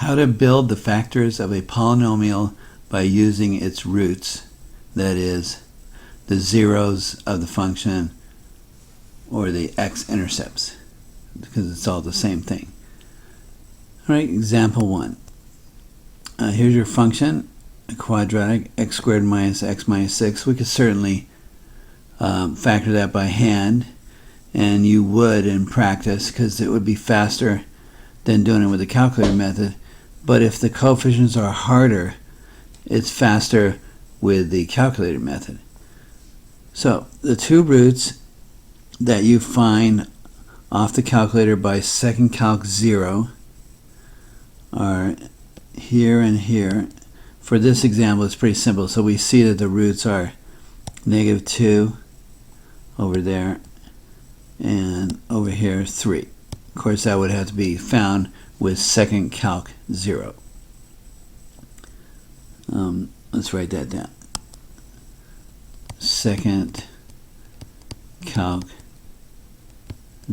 How to build the factors of a polynomial by using its roots, that is, the zeros of the function or the x-intercepts, because it's all the same thing. All right, example 1. Here's your function, a quadratic, x squared minus x minus 6. We could certainly factor that by hand, and you would in practice because it would be faster than doing it with the calculator method. But if the coefficients are harder, it's faster with the calculator method. So the two roots that you find off the calculator by second calc 0 are here and here. For this example, it's pretty simple. So we see that the roots are -2 over there, and over here 3. Of course, that would have to be found with second calc 0. Let's write that down. Second calc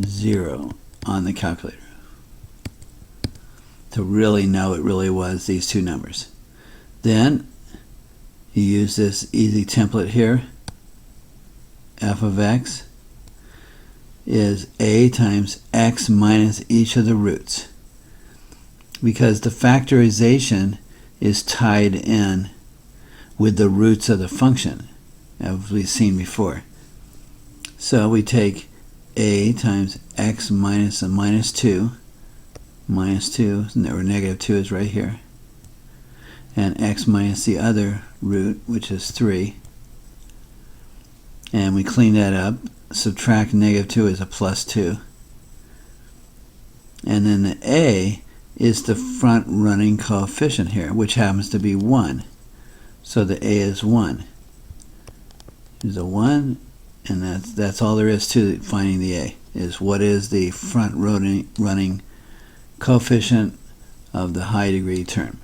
0 on the calculator to really know it really was these two numbers. Then you use this easy template here. F of x is a times x minus each of the roots, because the factorization is tied in with the roots of the function, as we've seen before. So we take a times x minus a minus 2, or negative 2 is right here, and x minus the other root, which is 3, and we clean that up. Subtract -2 is a +2, and then the a is the front running coefficient here, which happens to be 1. So the a is 1. There's a 1, and that's all there is to finding the a, is what is the front running coefficient of the high degree term.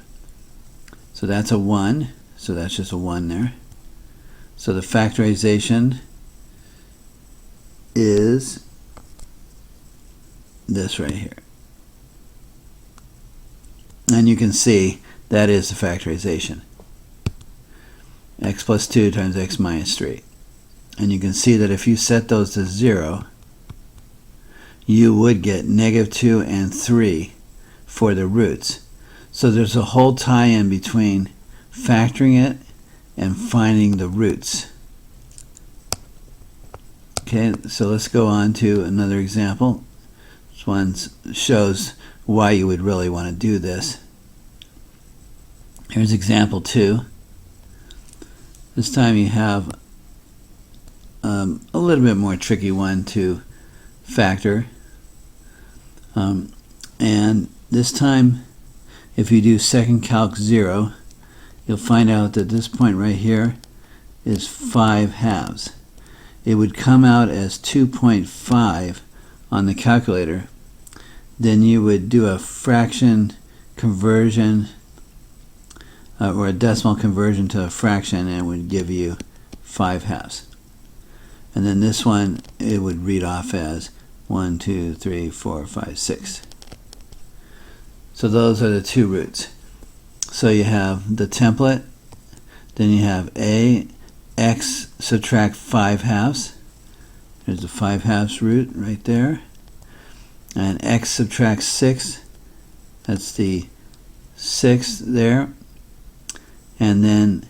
So that's a 1, so that's just a 1 there. So the factorization is this right here. And you can see that is the factorization. X plus 2 times x minus 3. And you can see that if you set those to 0, you would get -2 and 3 for the roots. So there's a whole tie-in between factoring it and finding the roots. Okay, so let's go on to another example. This one shows why you would really want to do this. Here's example 2. This time you have a little bit more tricky one to factor. And this time, if you do second calc 0, you'll find out that this point right here is 5/2. It would come out as 2.5 on the calculator. Then you would do a fraction conversion or a decimal conversion to a fraction, and it would give you 5/2. And then this one, it would read off as 1, 2, 3, 4, 5, 6. So those are the two roots. So you have the template, then you have a, x subtract 5/2. There's the 5/2 root right there. And x subtract 6, that's the 6 there. And then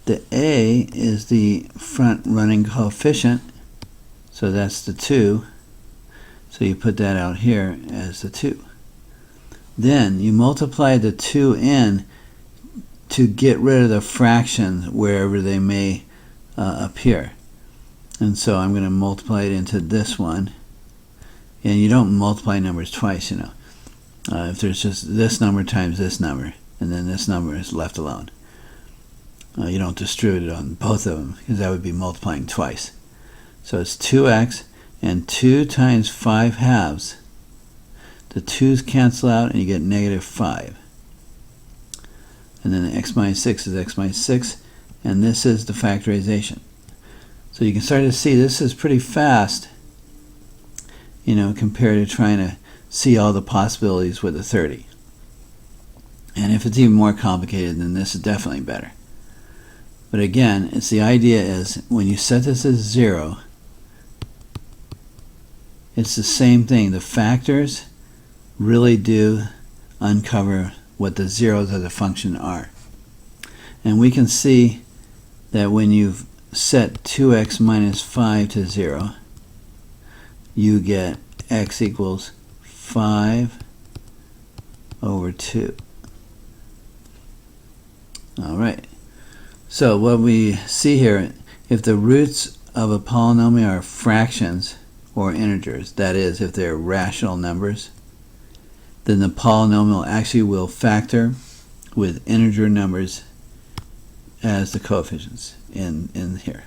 the a is the front running coefficient, so that's the 2. So you put that out here as the 2. Then you multiply the 2 in to get rid of the fractions wherever they may appear. And so I'm going to multiply it into this one. And you don't multiply numbers twice, you know. If there's just this number times this number, and then this number is left alone. You don't distribute it on both of them, because that would be multiplying twice. So it's 2x, and 2 times 5/2. The 2's cancel out, and you get -5. And then the x minus 6 is x minus 6, and this is the factorization. So you can start to see this is pretty fast, you know, compared to trying to see all the possibilities with a 30. And if it's even more complicated, then this is definitely better. But again, it's the idea is when you set this as 0, it's the same thing. The factors really do uncover what the zeros of the function are. And we can see that when you've set 2x minus 5 to 0, you get x equals 5 over 2. Alright, so what we see here, if the roots of a polynomial are fractions or integers, that is, if they're rational numbers, then the polynomial actually will factor with integer numbers as the coefficients in here.